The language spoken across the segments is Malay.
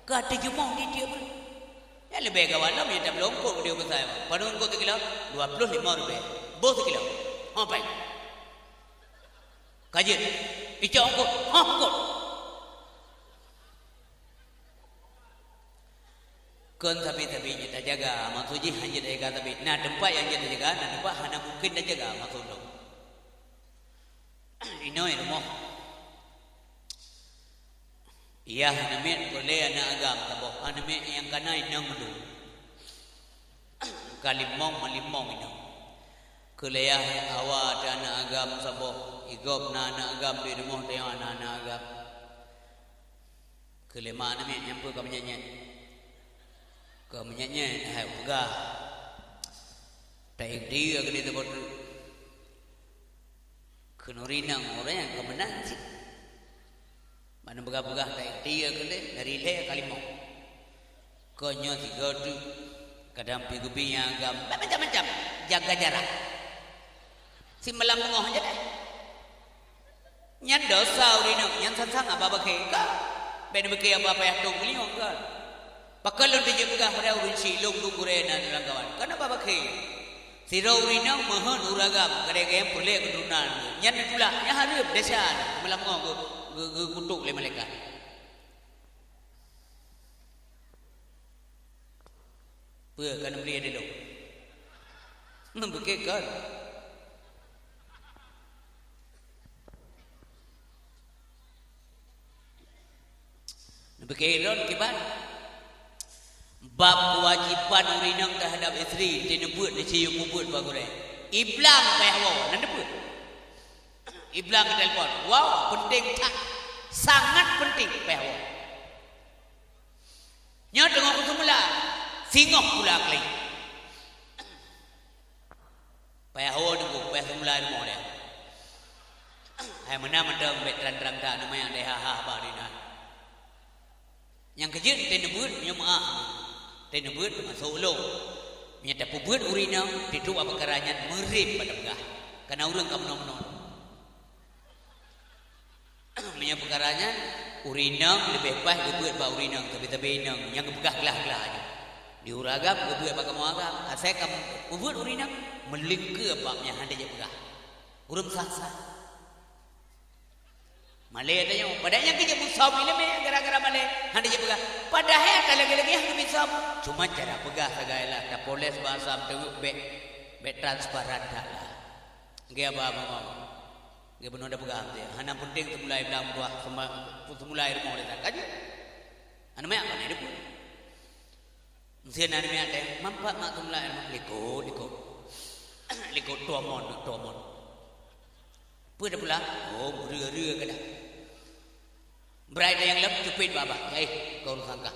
Kata jumong di dia pun. Ya lebih kawalam ya tak belum kok dia besar. Padahal kok kilo 25 rupiah. Bos kilo. Apa? Kaji. Icak kok. Kok. Kon tapi kita jaga maksudnya hanya jaga tapi nah tempat yang kita jaga nah tempat hanya mungkin dah jaga maksudnya ini rumah iya hanya boleh anak agam taboh hanya yang kena inang dulu kalimong malimong ini kuliah awak anak agam saboh igop na anak agam di rumah tengok anak agam kelima hanya nyampu kau menyanyi kau menyanyi hai pegah tak dia ke dia bodoh kenurinang orang yang kemenang sih mana pegah-pegah tak dia ke dia dari leh kalimau kau nyoti kau tu kadang pergi yang agam macam-macam jaga jarak si malam mengoh aja deh nyan dosa urinang nyan sang apa pakai kau ben pakai apa yang tu beli orang Pakalon dia juga pada urun silong lungure dan rangkawan. Kenapa pakai? Si rawinang mahon uragam kadang-kadang boleh kedunan. Nyan pula nya hareup desa malam ngong kutuk le malaikat. Peu kan beli ada lo. Membeke kan. Membeke ron kiban. Bab kewajipan urinang terhadap isteri dinebut di cium kubut bagure. Iblang pehwo nan debut. Iblang ke telefon. Wow, penting tak? Sangat penting pehwo. Nya tengok semula. Singok pula kali. Pehwo dulu, peh semula mo dia. Hai mana mendang bet terang-terang tak namanya ada ha ba dina. Yang kejut dinebut nya maaf. Tenebut masuk ulung. Menyata pubut urinang tidur apa keranya merip pada pegah. Karena orang kamu non. Menyata perkaranya urinang lebih baik gebut ba urinang tapi inang yang pegah gelah aja. Di uragam gebut ba kamu agam. Asal kamu pubut urinang melingke babnya hande je pegah. Urang sah-sah. Malay ada yang padahal kerja musab ini gara-gara Malay hande je pegah. Padahal kalau lagi-lagi yang musab cuma cara pegah segala tak polis bahasa tu be transparan dah lah. Dia apa dia benar dah pegah dia. Hana penting tu mulai bilang buah mulai rumah dia tak kaji. Anu mak kan hidup. Mesti anu mak ada mampat mak tu mulai liko tuamon. Pada pula oh ria kada. Berada yang lebih cepit baba. Kau sangka.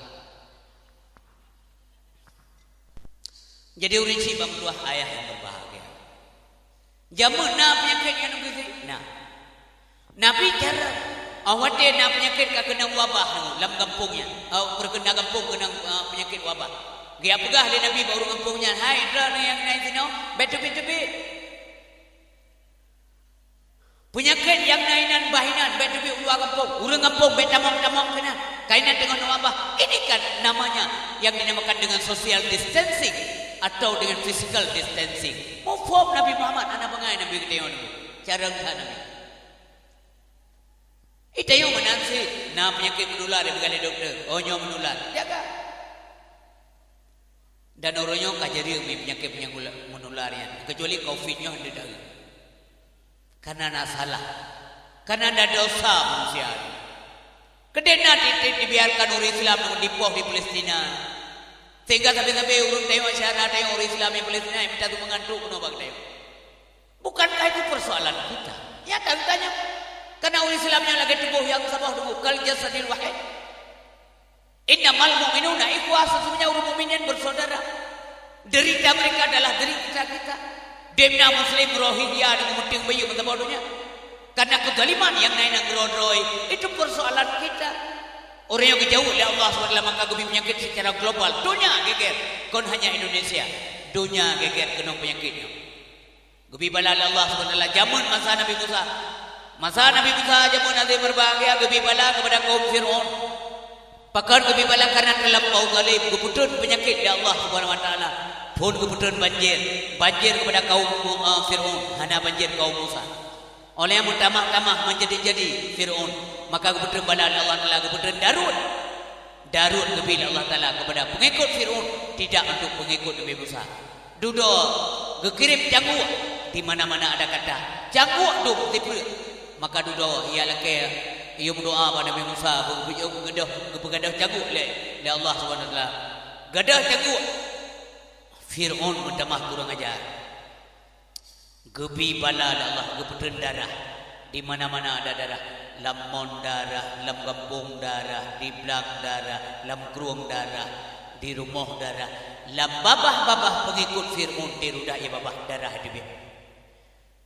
Jadi urinci bang dua ayah yang berbahagia. Jamu na penyakit yang begitu. Nah. Nabi cara awak dia na penyakit ka kena wabah dalam kampungnya. Berkena kampung kena penyakit wabah. Dia pegah dia Nabi baru kampungnya. Hai drone yang naik sini. Bet. Penyakit yang nainan bahinan bet lebih luar kampung, urang kampung bet tamang kena. Kainan dengan wabah. Ini kan namanya yang dinamakan dengan social distancing atau dengan physical distancing. Mufhum Nabi Muhammad anak pengai Nabi kita ni. Cara Nabi. Itu yang menansi na penyakit menular dibekali doktor. Onyo menular. Jaga. Dan orangnya kajari penyakit menularnya. Kecuali COVID-nya ada dah. Karena nak salah, karena ada dosa manusia. Kedena dibiarkan orang Islam dipoh di Palestina, sehingga sampai urung tengok masyarakat tengok orang Islam di Palestina minta tu mengantuk kena bagi tengok. Bukankah itu persoalan kita? Ya tak tanya. Karena orang Islamnya lagi tubuh yang sama dulu kal jasadil wahid. Innamal mu'minuna ikhwah, sesungguhnya orang mukminin bersaudara. Derita mereka adalah derita kita. Demna Muslim Rohingya dengan muting bayu kata bodohnya. Karena kezaliman yang naik nak gerodroi itu persoalan kita. Orang yang jauh oleh Allah SWT maka gebi penyakit secara global. Dunia geger, kon hanya Indonesia. Dunia geger kena penyakitnya. Gebi bala Allah SWT jamun masa Nabi Musa. Masa Nabi Musa jamun nanti berbahagia gebi bala kepada kaum Fir'aun. Pakan kebi bala karena terlampau galib keputun penyakit ya Allah Subhanahu wa taala. Pun keputun banjir kepada kaum Firaun, hana banjir kaum Musa. Oleh yang tamah-tamah menjadi-jadi Firaun, maka keputun bala Allah taala keputun Darut kebi Allah taala kepada pengikut Firaun, tidak untuk pengikut Nabi Musa. Dudo gekirim cangguak di mana-mana ada kata cangguak duk tipu, maka dudo ia lake ia berdoa pada Nabi Musa bergadah cangguak le Allah Subhanahu wa taala. Gadah cangguak. Firaun mentamah kurang ajar. Gebi bala Allah geputun darah. Di mana-mana ada darah. Lamon darah, lam kampung darah, di belak darah, lam keruang darah, di rumah darah. Lam babah-babah pengikut Firaun di rudah ya babah darah di bawah.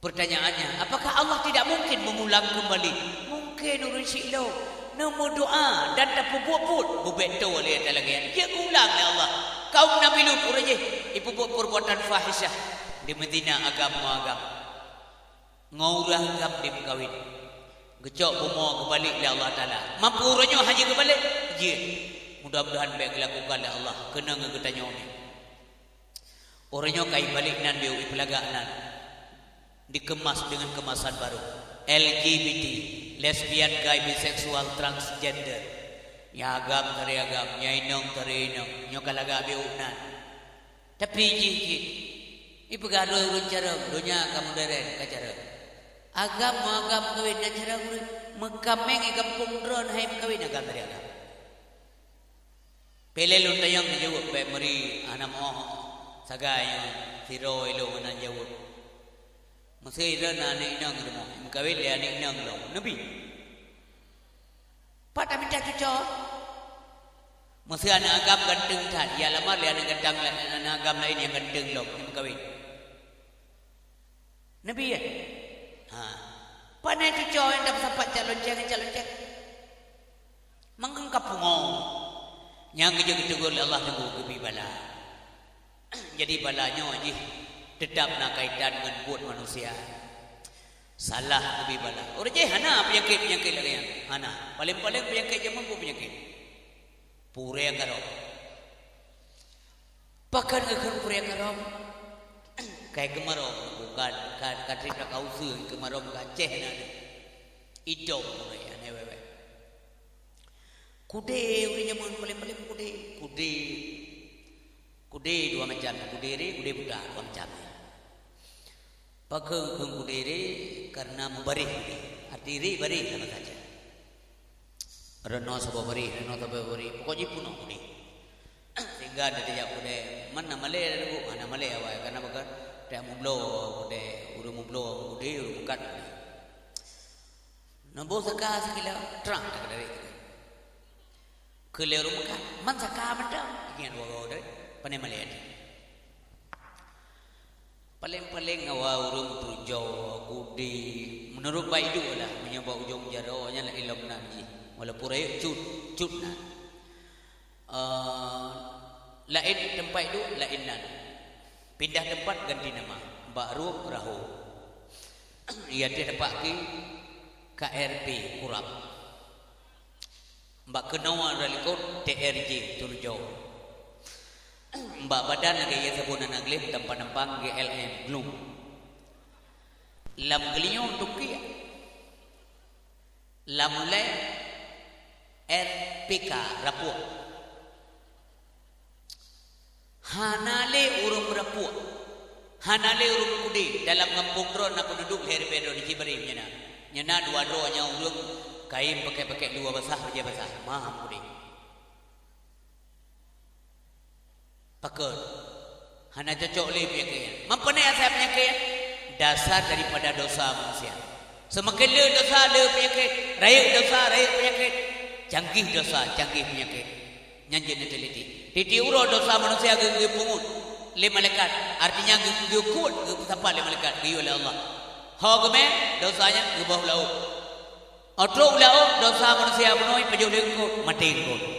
Pertanyaannya, apakah Allah tidak mungkin mengulang kembali? Mungkin urun silo. Namo doa dan tak buat bebeto oleh talagian. Dia ulang ya Allah. Kaum Nabi Lut urun je ibu buat perbuatan fahisyah di Madinah agama. Ngaurah agam di kawin. Gecok bumo kebalik oleh Allah taala. Mampu urunnya haji kebalik? Ya. Mudah-mudahan baik dilakukan oleh Allah. Kena ngegetanya ni. Orangnya kai balik nan biu ipelaganan. Dikemas dengan kemasan baru. LGBT, lesbian, gay, biseksual, transgender. Ya agam tari agam, nya inong tari inong, nya kalaga biunan. Tapi jiki, ibu gado urun cara, dunia kamu deren kacara. Agam kawin na cara urun, mekameng igam pungdron hai kawin agam tari agam. Pele luntayang dijawab pe meri anam sagay tiro ilo manan jawab. Masih ada anak inang rumah, mengkawin dia anak inang lo, Nabi. Pada minta cucok, masih anak agam ganteng tan, ya lama dia anak ganteng anak agam lain yang ganteng lo, mengkawin. Nabi ya, pada cucok yang dapat sempat calon cek, mengengkap pungong, yang kerja oleh Allah tunggu kebi bala. Jadi balanya aja. Tetap nak kaitan dengan buat manusia. Salah lebih bala. Orang je hana penyakit lagi yang hana. Paling-paling penyakit je mampu penyakit. Pure karo. Pakan akan pure karo. Kayak kemarau bukan katrik nak kausu kemarau kaceh nana. Idom pure ane wewe. Kude urinya paling-paling kude dua macam. Kude budak dua macam. Pakai kudere karena memberi, arti beri sama saja. Reno sabah beri, pokoknya puno kude. Sehingga ada tidak kude, mana malay awal karena bakan dia mublo kude, urung kat. Nambo saka sekila terang dari. Keleru makan, man saka macam, ikan dua dari, pandai malay. Paling-paling awal urung turjau kudi menurut baik juga lah menyebab ujung jaronya lah ilmu nabi walaupun raya cut nak lain tempat itu lain nan pindah tempat ganti nama baru rahu ia dia dapat ke KRP kurap mbak kenawa dari kau TRJ turjau Mbak badan lagi ya sabunan aglim tempat nampang GLM glum. Lam gelinyo untuk kia. Lam le RPK rapuh. Hanale urung rapuh. Hanale urung kudi dalam kampung dron nak penduduk leher bedo di Ciberim nyana. Nyana dua dronya urung kain pakai dua basah aja basah. Maham kudi. Pakar, hana cocok le penyakit. Mampane asal penyakit dasar daripada dosa manusia. Semakin le dosa le penyakit, raya penyakit, canggih dosa, canggih penyakit. Nyanjin teliti. Titi uro dosa manusia ge pungut le malaikat. Artinya ge kuat ge sapa le malaikat ge oleh Allah. Ha ge dosanya ge bau laut. Atau laut dosa manusia menoi pejuh le mati ko.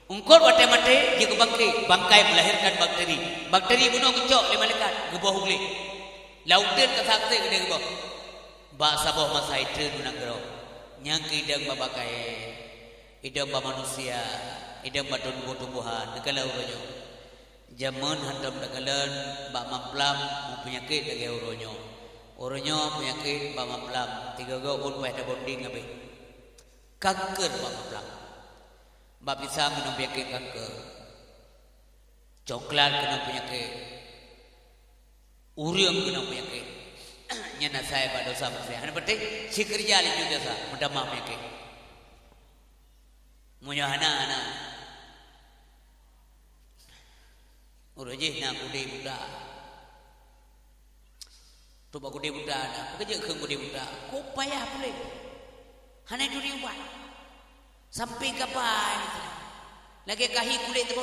Ungkot wate mate jika bangkai melahirkan bakteri bunuh kecok le malaikat gebah hugli lautin kasakti gede gebah ba sabah masai tren unang gero nyang kidang babakai idam ba manusia, idam ba tumbuh-tumbuhan, negala uronyo. Jaman hantam nagalan ba mamplam mu penyakit dage uronyo. Uronyo penyakit ba mamplam, tiga go un weh da bonding abe. Kanker ba mamplam. Ba pisang kena penyakit kanker. Coklat kena penyakit. Uriang kena penyakit. Nyana saya ba dosa saya. Hana penting si kerja li juga sa mendama penyakit. Munya hana urujih na kudi budak. Tu ba kudi budak na. Kerja keung kudi budak. Ko payah boleh. Hana duri buat. Sampai kapan? Lagi kahi kulit tu.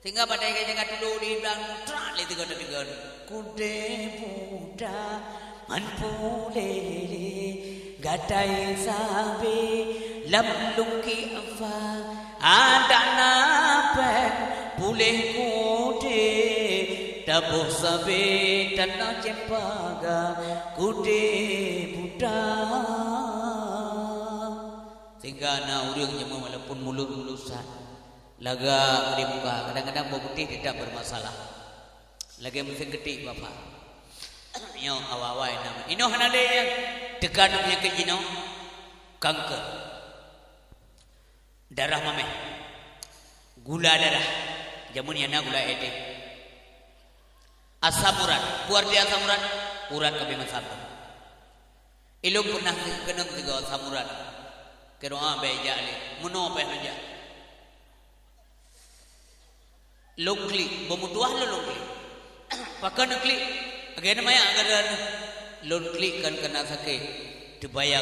Tinggal pada jaga dulu di belakang trak le tiga tiga. Kude budak manpule gadai sabe lamlung ki afa ada napen pulih kude tabuh sabe tanah cempaga kude budak sehingga na urang jemu walaupun mulut-mulusan laga di muka kadang-kadang bau putih tidak bermasalah lagi mesin ketik bapak yo awal-awal nama ino hanade yang tekan penyakit jino kanker darah mameh gula darah jamun yana gula ete asam urat buat dia asam urat kami masam ilmu pernah kenang tiga asam urat keroa beja le muno pe hanja lokli bomutuah lo lokli pakan klik agak maya agar lon klik kan kena sakit dibayang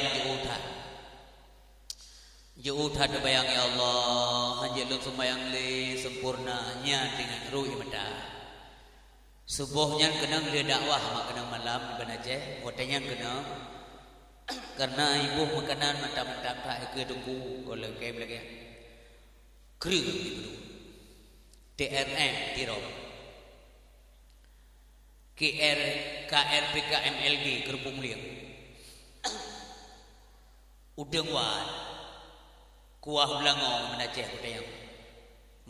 je utha dibayang ya Allah hanya lon sembayang le sempurnanya dengan ruh ibadah subuhnya kena dia dakwah mak kena malam kena je watanya kena karena ibu makanan mentah-mentah tak ke tunggu kalau kayak belaka kering ibu TRM tirop KRPKMLG Kerupuk Mulia udang wan kuah belangong menaceh kutayang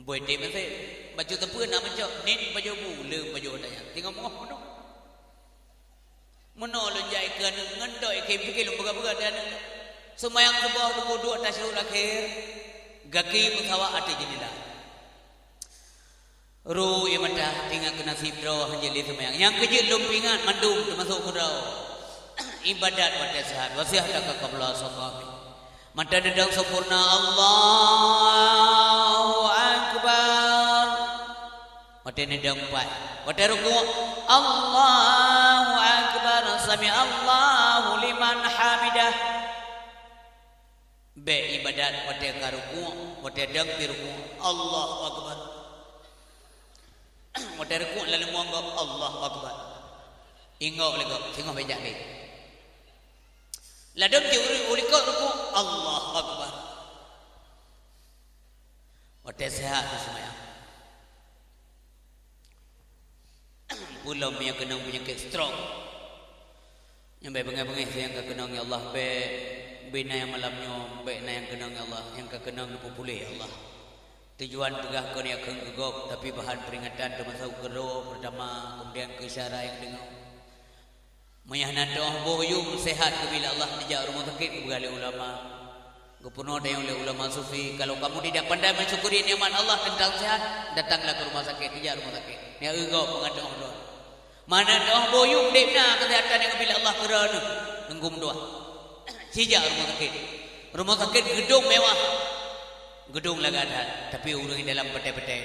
boy dia masih baju tepun nak macam ni baju bulu baju kutayang tengok moh mono lonjai kan ngendoi ke pikir lembaga-lembaga dan semayang sebuah dua tasyul akhir gaki mutawa ati jadilah ru ya mata tinggal kena sibro hanjali semayang yang kecil lumpingan mandum termasuk kurau ibadat pada sehat wasiat ka qabla saqami mata dedang sempurna Allahu akbar mata dedang empat mata ruku Allahu akbar sami Allahu liman hamidah be ibadat pada karuku pada dang tiruku Allahu akbar modern ku lalu muanggap Allahu akbar ingau lego tengok bejak ni ladam je ulikau ruku Allahu akbar modern sehat semua ulam yang kena penyakit stroke yang bengai-bengai yang kena ya Allah be bina yang malamnya be yang kena ya Allah yang kena pulih Allah tujuan tegah kau ni akan gegok tapi bahan peringatan termasuk gero pertama kemudian kesyara yang dengar menyahnan doa boyum sehat bila Allah dijak rumah sakit bergali ulama gubernur dan oleh ulama sufi kalau kamu tidak pandai mensyukuri nikmat Allah tentang sehat datanglah ke rumah sakit dijak rumah sakit ni gegok mengadoh doa mana doa boyum dikna kesehatan yang bila Allah kerana nenggum doa sijak rumah sakit gedung mewah gedung lagadan tapi urang dalam petai-petai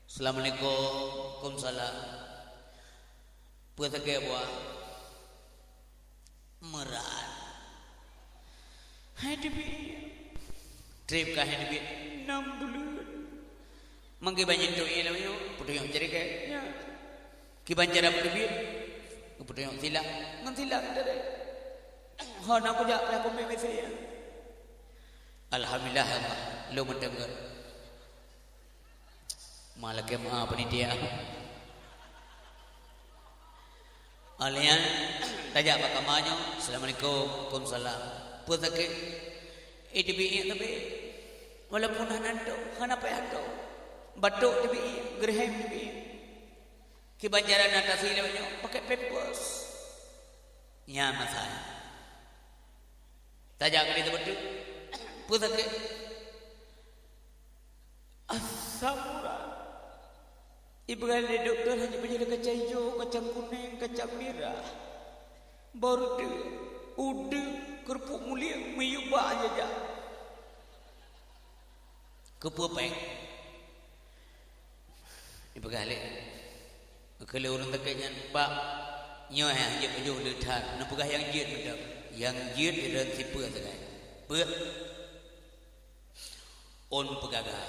Assalamualaikum Waalaikumsalam puasa ke buah meran hai debi trip kah debi 6 bulan mangke banyak tu ialah yo putu yang cari ke ya ki banjara debi putu yang sila ngan sila dere ha nak ko jak aku mese ya alhamdulillah lo mendengar malak maaf panitia alian tajak bakamanyo Assalamualaikum Waalaikumsalam putak Dibiik tapi walaupun hanado kenapa ya to batuk dibiik gerhem dibiik kebanjaran atas ini pakai pampers nya masalah tajak ke itu betul putak asamura ibu kali dokter hanya menjadi kacang hijau kacang kuning kacang merah baru tu udah kerupuk mulia meyubah aja kepupeng ibu kali kalau orang taknya pak nyoh yang dia pejuh letak nak pegah yang jid betul yang jid dia tipu sekali ber on pegagah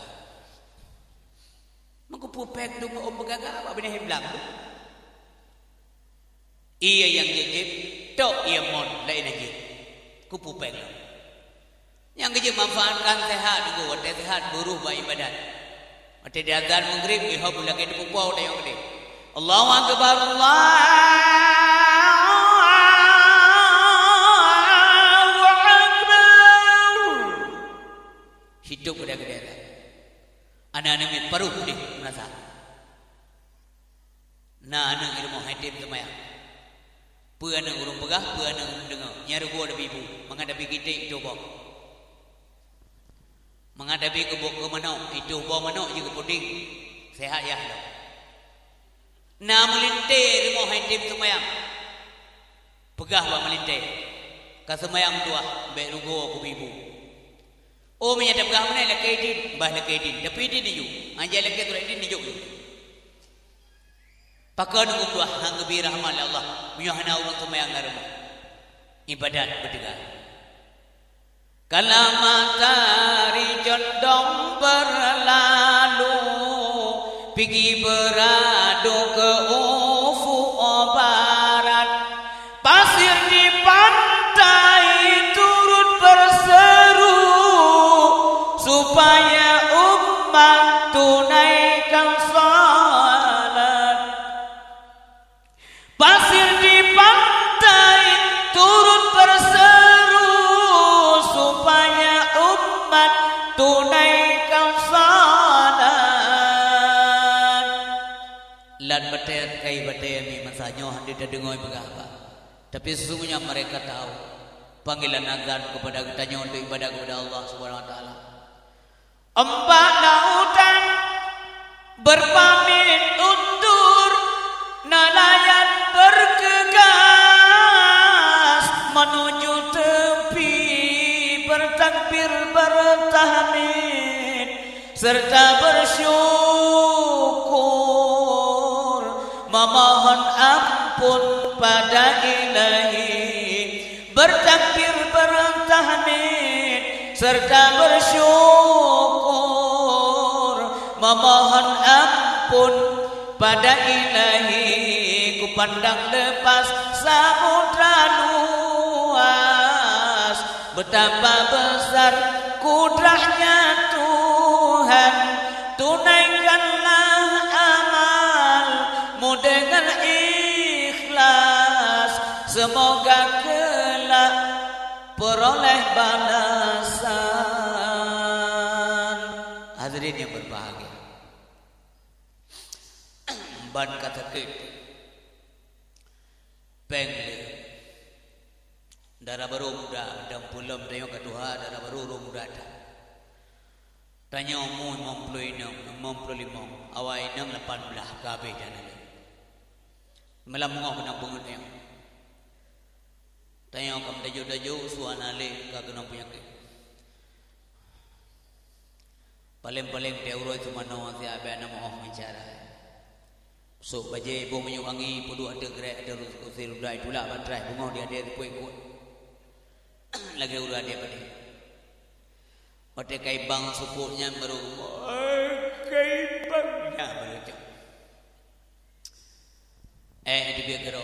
mengkepupeng tu on pegagah apa benda heblang tu iya yang jid tok ia mon lain aja kupupeng yang kerja manfaatkan sehat juga wadah sehat buruh beribadat wadah di azan maghrib ihab lagi di pupau dah yang gede Allahu akbar Allahu akbar hidup pada gede anak-anak mit paruh deh merasa nah anak ilmu hadim semayang Puana urung pegah, puana urung dengar. Nyari gua ada ibu, menghadapi kita itu bom. Menghadapi kebuk ke manok, itu bom manok juga puding. Sehat ya lo. Nah melintir mau hadim semayang. Pegah wa melintir. Ka semayang tua, baik rugo aku ibu. Oh menyata pegah mana laki din, bah laki din. Tapi din ni ju, anjay laki tu din ni ju. Pakai nunggu dua hang bi rahmat Allah menyuhana urang semayang garuma ibadat berdegar kala matahari condong berlalu pergi beradu ke ufuk barat pasir di pantai turut berseru supaya umat tunaikan pasir di pantai turut berseru supaya umat tunaikan salat. Lan betet kai betet mi masanya handi dengoy begapa. Tapi sesungguhnya mereka tahu panggilan azan kepada kitanya untuk ibadah kepada Allah Subhanahu wa taala. Empat lautan berpamit undur nelayan bergegas menuju tepi bertakbir bertahmid serta bersyukur memohon ampun pada Ilahi bertakbir bertahmid serta bersyukur memohon ampun pada Ilahi ku pandang lepas samudra luas betapa besar kudrahnya Tuhan tunaikanlah amalmu dengan ikhlas semoga kelak peroleh balasan. Hadirin yang berbahagia, ban kata kita pengle darah baru muda dan pulam tengok ke Tuhan darah baru muda dah tanya umur 55 awal 18 kabeh dan ada malam ngau kena bungut yang tanya kam daju suana le ka kena punya ke paling teuro itu mano si abe ana mau bicara so baje ibu menyuangi pudu ada gerak ada usir udah itulah batrai bunga dia ada kuat lagi udah dia pada ote kai bang supurnya baru kai bangnya baru di biar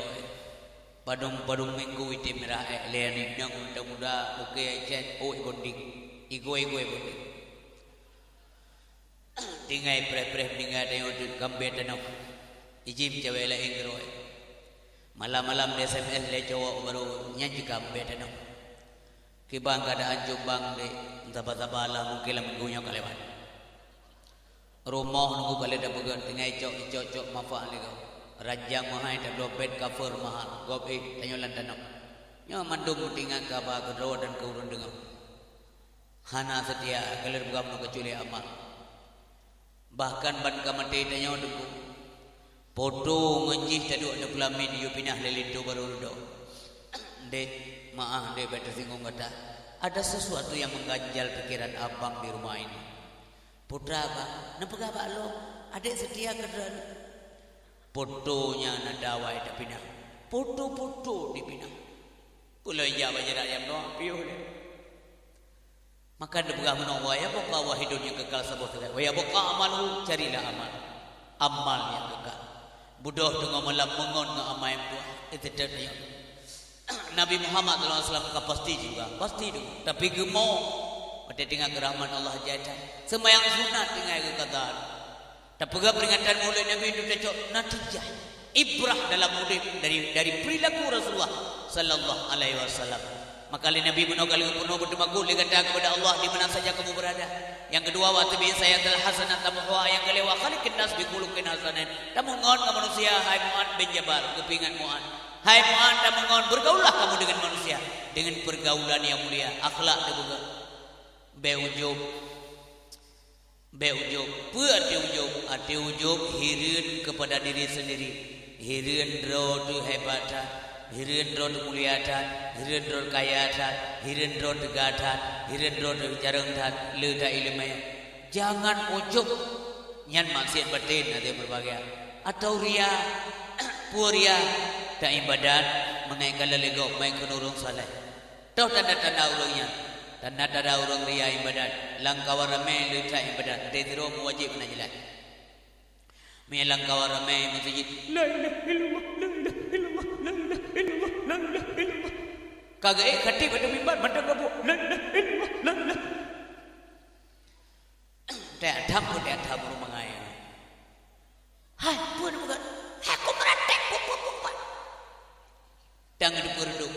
padung minggu itu merah leani yang muda oke cek bonding igo bonding tinggal pre tinggal ada yang gambar tanam ijim cewek lain geroi malam-malam di SMS le cowok baru nyanyi gambar tanam Kibang keadaan Jombang dek, tabah-tabahlah mungkin lah minggunya kelewat. Rumah nunggu kali dah began dengan icok mafak ni kau. Rajang mahal dah dobet cover mahal. Gop tanyolan tanam. Nyo mandum tinggal kaba kedua dan keurun dengar. Hana setia kalau bukan nak kecuali amal. Bahkan ban kamati tanyo dulu. Foto ngejih tadi ada pelamin you pindah lelindo baru do. Dek maaf dek betul singgung kata. Ada sesuatu yang mengganjal pikiran abang di rumah ini. Putra abang, nampak abang lo? Adik setia kerana fotonya nak dawai dah pindah. Foto dipindah. Pulau jawab je ayam doang piuh deh. Maka dia bergah menawai ya boka wahidun yang kekal sebut sekali. Waya boka amalu carilah amal. Amal yang kekal. Budoh tengah malam mengon dengan amal yang tua. Itu dia. Nabi Muhammad SAW pasti juga. Pasti juga. Tapi gemuk. Pada dengan kerahman Allah jada. Semayang sunat dengan kekatan. Dan pegah peringatan mulai Nabi itu cocok natijah. Ibrah dalam murid dari perilaku Rasulullah Sallallahu Alaihi Wasallam. Maka Nabi menogak penuh berdemakul. Dia kata kepada Allah di mana saja kamu berada. Yang kedua waktu saya telah hasanat tamuhwa. Yang kelima khaliqin nas bikulukin hasanin. Tamungon ke manusia. Hai Mu'ad bin Jabal. Kepingan Mu'ad. Hai Mu'ad tamungon. Bergaulah kamu dengan manusia. Dengan pergaulan yang mulia. Akhlak dia juga. Beujub. Ati ujub hirin kepada diri sendiri. Hirin rodu hebatan, hirin rodu muliatan, hirin rodu kayatan, hirin rodu gatan, hirin rodu jarangtan, leda ilmu. Jangan ujub nyan maksiat batin ada berbagai. Atau ria, puria, tak ibadat menaikkan lelego, main kenurung saleh. Tahu tanda-tanda urungnya. Tanda-tanda urung ria ibadat, langkah ramai leda ibadat. Dedro wajib menajilat. Melang kawar ramai masjid. La ilaha illallah, la ilaha illallah, la ilaha illallah, la ilaha illallah. Kagak khati pada mimbar mandang gabu. La ilaha illallah, la ilaha. Tak tham rumah ngaya. Hai, pun bukan. Aku meratek pupuk. Tang duk.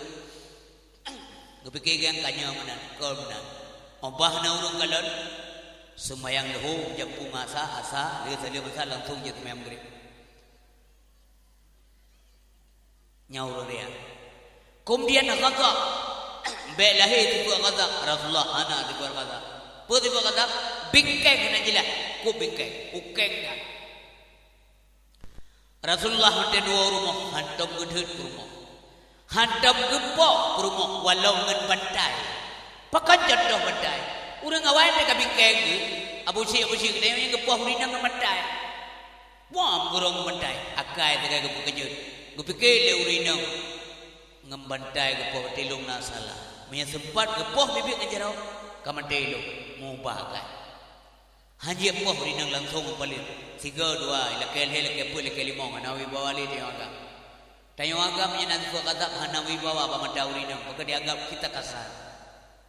Gepikir yang kanya mana, kau mana. Obah na urung kalon. Semayang lehu jampu asa dia salia masa langsung je semayang maghrib. Nyaur dia. Kemudian kata be lahir tiba kata Rasulullah ana tiba kata. Pu tiba kata bingkeng na jelas. Ku bingkeng, ukeng kan. Rasulullah hante dua rumah, hantam gedut rumah. Hantam gempok rumah walau ngan bantai. Pakan jatuh bantai. Urang awal mereka bingkeng ni, abu syik kita yang kepuah hurina ngementai. Wah, gurung ngementai. Akai tengah kepuh kejut. Gue pikir dia hurina ngementai kepuh tilung nak salah. Punya sempat kepuh bibik ngejarau, kaman tilung mubah kan. Haji kepuh hurina langsung balik. 3, 2, ilakel 10, 5, hanawi bawali dia agak. Tanya agak punya nanti kata hanawi bawa pamanda hurina. Maka dia anggap kita kasar.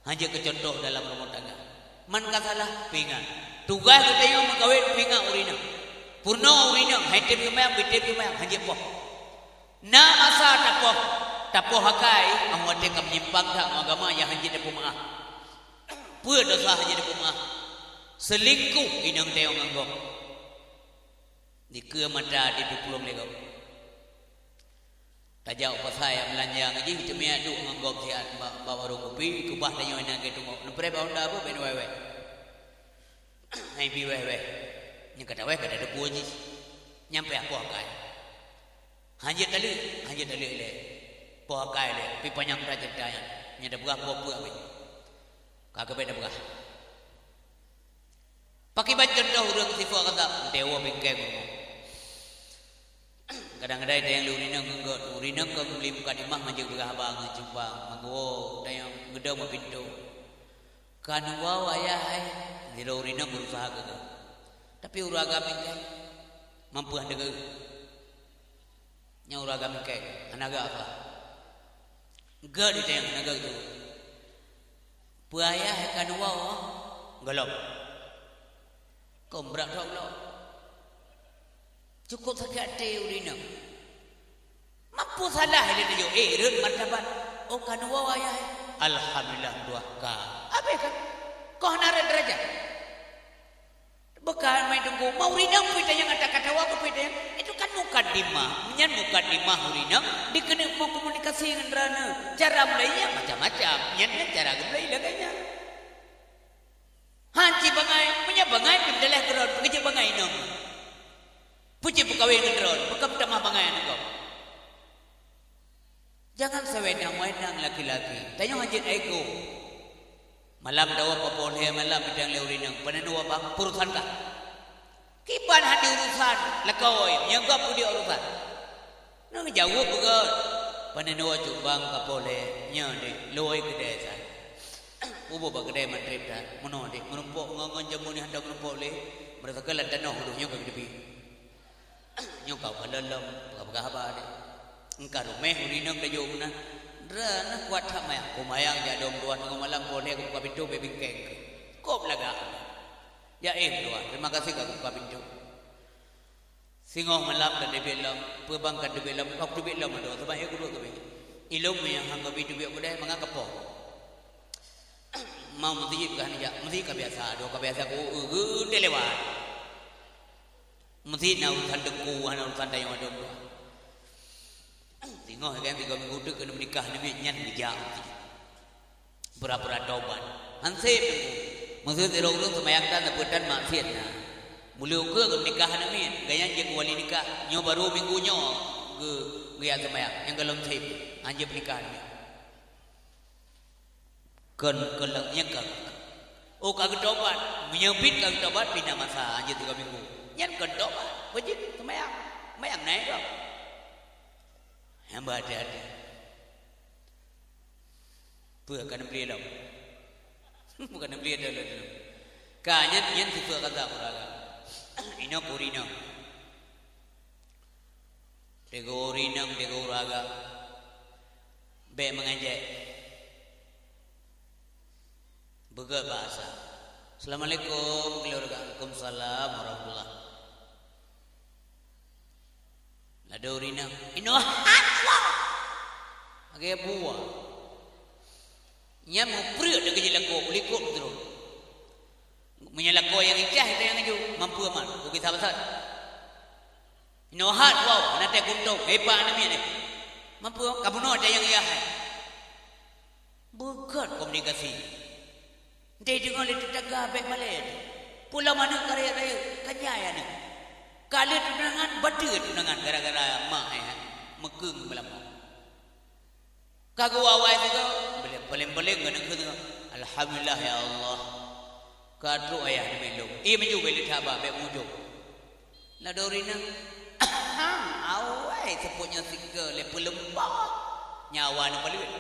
Hanya kecontoh dalam rumah tangga. Man kasalah pingan. Tugas kita yang mengkawin pingan urina. Purna urina. Haitip kemayang, bitip kemayang. Hanya poh. Na masa tapoh. Tapoh hakai. Ang wate kam nyimpang tak agama yang hanya dapat maaf. Pua dosa hanya dapat maaf. Selingkuh inang tayong anggap. Di ke mata di pulung legau. Tajau pasal yang melanjang aja kita miat duk nganggap siat bawa rong kopi kubah tanyo ina ke tunggu nepre ba onda apa ben wewe ai bi wewe ni kata wewe kada ada puji nyampe aku akai hanya tali le po akai le pi panyang raja dayan nya da buah po abi kagak beda buah pakai baju dah urang sifu kata dewa bingkeng kadang-kadang ada yang urina ke beli muka di mah ngajak berhabang jumpa manggo ada yang ngedau mau pintu kan wawa ya di urina berusaha ke tapi uraga mingke mampu handega nya uraga mingke anaga apa enggak di tayang anaga itu buaya kan wawa galop kombrak tok lo cukup sakit urina. Mampu salah dia tu. Rut martabat. Oh kan wawa ya. alhamdulillah dua ka. Apa kan? Kau nara derajat. Bekan main tunggu mau rinang pita yang kata-kata waku pita itu kan mukadimah. Nyan mukadimah rinang dikena mau komunikasi dengan rana. Cara mulainya macam-macam. Nyan cara mulai laganya. Hanci bangai, punya bangai pindalah keron, kerja bangai nom. Puji pekawin keron, bekam tamah bangai kau. Jangan sewenang-wenang laki-laki. Tanya hajit ego. Malam dawa papolhe malam bidang leurinang pananua bang urusan kah? Kiban hadi urusan lakoi yang kau pudi urusan. Nang jauh begal pananua jubang kapolhe nya de loi kedai saya. Ubo ba kedai mantrip dah mono de menumpuk ngongon jamu ni hendak menumpuk le mereka kelan danau hulunya ke depi. Nyo kau dalam apa de. Engkau rumah urinang dayo mana? Rana kuat hamaya, kumayang jadong tuan malam boleh aku buka pintu bebingkeng. Kau belaga. Ya tuan, terima kasih kau buka pintu. Singoh malam dan debelam, perbangkan debelam, kau debelam ada. Sebab aku dua kau. Ilmu yang hangga pintu biar boleh menganggap po. Mau mesti kan ya, mesti kebiasa. Dua kebiasa ku lewat. Mesti nak urusan deku, urusan dayang ada. Tengok kan 3 minggu tu kena menikah ni nyan bijak. Pura-pura taubat. Hansip maksud terong-terong semayang tan sebutan maksiat nah. Mula ke menikah ni gaya je wali nikah nyo baru minggunya ke gaya semayang yang kalau sip anje pernikahan ni. Kelaknya kan. Oh kagak taubat, menyebit kagak taubat pindah masa anje 3 minggu. Nyan kan taubat, wajib semayang. Semayang naik kau. Hamba ada. Bukan beli lam. Bukan beli ada. Kanya yang tipe kata orang. Ino kurino. Dego rinang dego raga. Be mengajak. Buka bahasa. Assalamualaikum keluarga. Waalaikumsalam warahmatullahi. Lado rinang. Ino hatlah. Agak buah. Nya mau priuk dah kerja laku, likut terus. Menyalako yang icah itu yang aju mampu aman. Bukit sahabat. Ino hat wow, nanti kuntung. Hepa nama ni. Mampu kamu no ada yang iya. Bukan komunikasi. Dia dengar itu tegak baik malai. Pulau mana karya raya kajaya ni. Kali tunangan batu tunangan gara-gara mak mekung belama. Kagu awai juga boleh ngana ke alhamdulillah ya Allah. Kadru ayah ni melu. Menju beli thabah be mujuk. La dorina awai seputnya tiga le pelembak nyawa ni paling.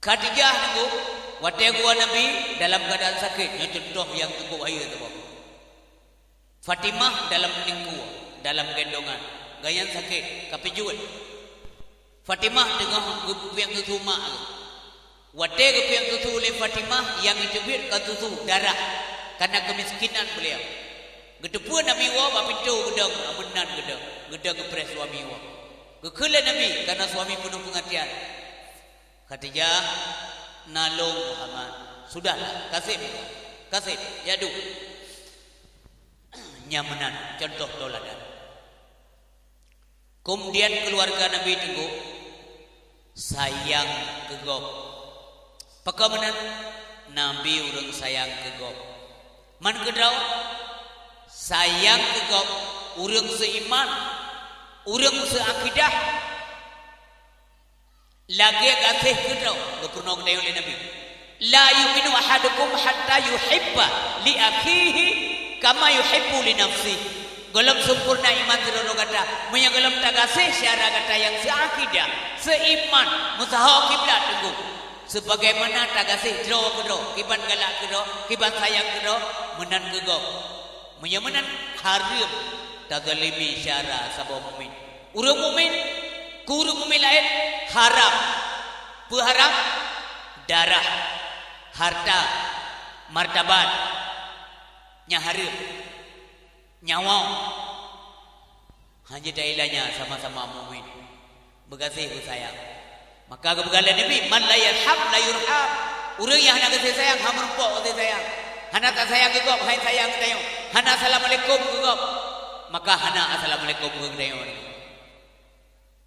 Khadijah nunggu wate gua Nabi dalam keadaan sakit. Nya contoh yang cukup air tu. Fatimah dalam lingku, dalam gendongan, gayan sakit, kapijuan. Fatimah dengan yang tutu mak. Wate yang tutu oleh Fatimah yang dijebit ke tutu darah karena kemiskinan beliau. Gedepun Nabi wa bapintu gedang amenan gedang kepres suami wa. Kekela Nabi karena suami penuh pengertian. Khadijah nalung Muhammad. Sudahlah, kasih, jadu. Nyamanan contoh toladan. Kemudian keluarga Nabi tunggu sayang kegop. Pakamanan Nabi urang sayang kegop. Man kedraw sayang kegop urang seiman, urang seakidah. Lagi kasih kedrawlepurno kedayo oleh Nabi. La yu'minu ahadukum hatta yuhibba li akhihi kama yuhibbu li nafsi. Golem sempurna iman seluruh kata. Punya golem tagasih syara kata yang seakidah, seiman, musaha kiblat tunggu. Sebagaimana tagasih jero kedro, kiban galak kedro, kiban sayang kedro, menan kego. Punya menan harim tadzalimi syara sabab mukmin. Urang mukmin, kurang mukmin lain haram. Berharap darah, harta, martabat, nyaharim, nyawa. Hanya dailahnya sama-sama mukmin. Berkasih bersayang. Maka kebegalan Nabi, man la yarham la yurham. Urang yang hana kasih sayang, hama rumpok kasih sayang. Hana tak sayang gegop, hai sayang tayo. Hana assalamualaikum gegop. Maka hana assalamualaikum gegop.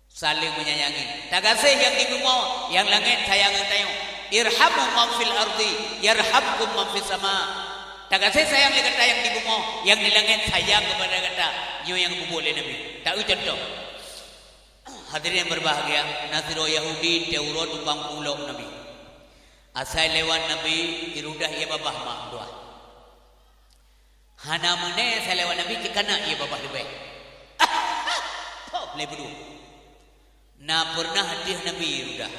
Saling menyayangi. Tak kasih yang di bumi, yang langit sayang tayo. Irhamu man fil ardi, yarhamkum man fis sama. Tak kasih sayang le kata yang di bumi, yang di langit sayang kepada kata. Nyo yang boleh Nabi. Tak contoh. Hadirin yang berbahagia, Nasiro Yahudi Taurat tukang pulau Nabi. Asal lewat Nabi irudah ia babah mak dua. Hana mana asal lewat Nabi cikana ia babah lebih. Boleh berdua. Na pernah hadis Nabi irudah.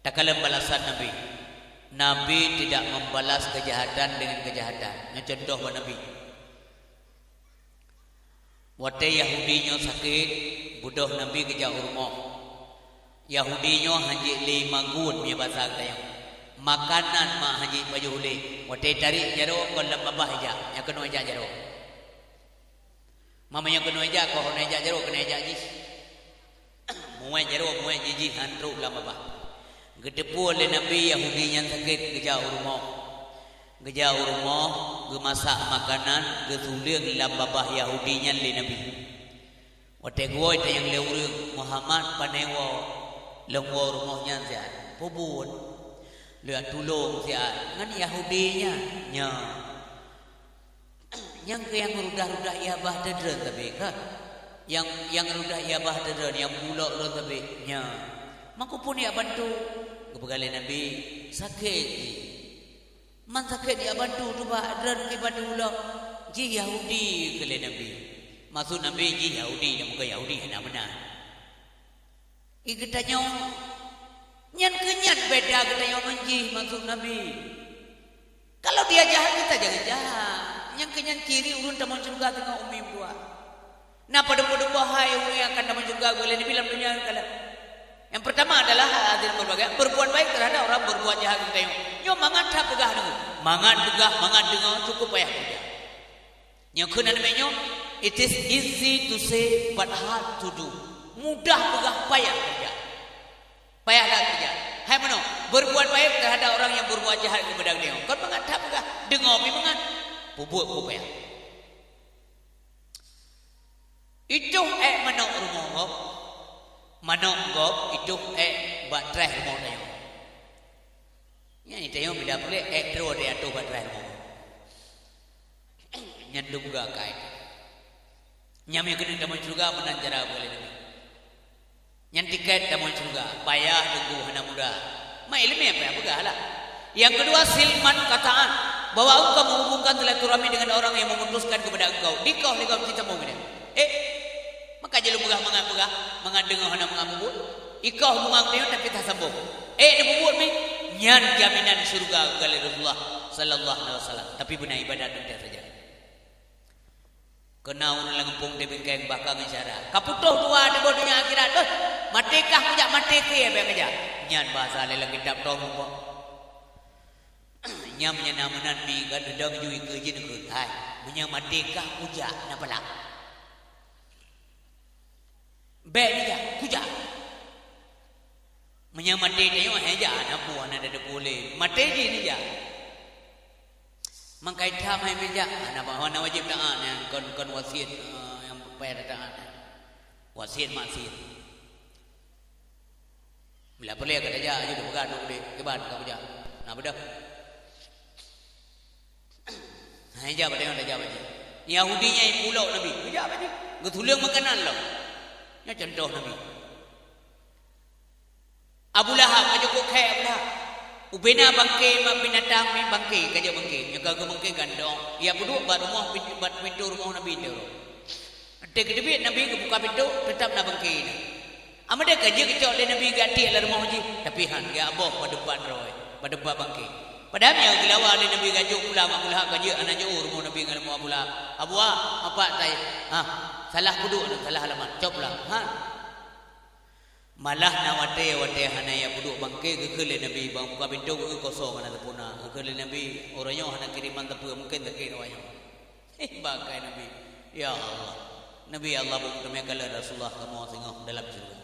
Tak kala balasan Nabi. Nabi tidak membalas kejahatan dengan kejahatan. Yang contoh buat Nabi. Waktu Yahudinya sakit, budoh Nabi kerja rumah. Yahudinya haji 5 gun punya bahasa kata. Makanan mak haji baju huli. Waktu tarik jaruk kau lemah aja, yang kena aja jaruk. Mama yang kena aja, kau kena aja jaruk, kena aja jis. Muai jaruk, muai jiji handruk lemah. Gedepu oleh Nabi Yahudinya sakit kerja rumah. Kerja rumah, gemasak makanan, getuliang lambabah Yahudinya le Nabi. Waktu gua itu yang leurung Muhammad panewa lengwa rumahnya siat, pobon, lihat tulung siat, ngan Yahudinya nya, yang ke yang rudah ia bah dedren tapi kan, yang rudah ia bah dedren, yang bulak lo tapi nya, maku pun ia bantu, kebegalan Nabi sakit. Man sakit dia bantu tu bah dan ke bantu ulang ji Yahudi ke Nabi. Maksud Nabi ji Yahudi dan bukan Yahudi hendak benar. Ikatnya nyan kenyan beda katanya menji maksud Nabi. Kalau dia jahat kita jangan jahat. Yang kenyan kiri urun taman surga tengah umi dua. Nah pada bahaya urun yang akan taman surga boleh dibilang dunia kala. Yang pertama adalah hadir berbagai berbuat baik terhadap orang berbuat jahat kita. Nyo mangat tak pegah dulu. Mangat pegah, mangat dengar cukup payah kerja. Nyo kena namanya it is easy to say but hard to do. Mudah pegah payah kerja. Payah tak kerja. Hai mana? Berbuat baik terhadap orang yang berbuat jahat kepada dia. Kau mangat tak pegah, dengar pi mangat. Buat payah. Itu manok rumah kau. Manok gop itu baterai rumah dia. Yang itu bila boleh terus dia tu baterai rumah. Yang duga kai. Yang kena tamu juga menanjara boleh ni. Yang tiket tamu juga payah tunggu hana muda. Mai ilmu apa begahlah. Yang kedua silman kataan bahwa engkau menghubungkan silaturahmi dengan orang yang memutuskan kepada engkau. Dikau kita mau ni. Maka jadi begah mengadeng hana mengambu. Ikau mengang dia tapi tak sambung. Dia buat ni nyan jaminan surga kali Rasulullah sallallahu alaihi wasallam. Tapi benar ibadat dia saja. Kena orang lengpung dia bingkai bakal bicara. Kaputuh dua di dunia akhirat. Matikah kejak mati ke apa kejak. Nyan bahasa dalam kitab tahu apa. Nyam nyenamanan mi kan dedang jui ke jin ke. Hai, punya matikah kujak napa lah. Baik dia kujak. Menyamati dia aja anak buah anak ada boleh. Mati dia ni je. Mangkai tham hai meja anak bahawa anak wajib taat yang kon wasiat yang payah taat. Wasiat maksiat. Bila boleh kata aja aja bukan boleh keban kau aja. Nak bedak. Hai ja pada yang aja baca. Yahudinya yang pulau Nabi. Aja baca. Getulang makanan lo. Ya contoh Nabi. Abu Lahab aja kok kaya Abu Lahab. Ubena bangke mak binatang ni bangke kaja bangke. Yang kagak bangke gandong. Ia berdua bat rumah pintu rumah Nabi tu. Ada kedebit Nabi ke buka pintu tetap nak bangke ni. Amada kaja kecok le Nabi ganti lah rumah haji. Tapi han dia aboh pada depan roy. Pada depan bangke. Padahal yang gelawa le Nabi gajuk pulang Abu Lahab kaja anak jauh rumah Nabi dengan rumah Abu Lahab. Abu apa tai? Salah kudu salah alamat. Cop pulang. Malah nawate hana ya buduk bangke ke kele Nabi bang buka pintu ke kosong ana tepuna ke kele Nabi orangnya hana kiriman tepu mungkin tak wayang bagai Nabi ya Allah Nabi Allah pun kami kala Rasulullah kamu singgung dalam surga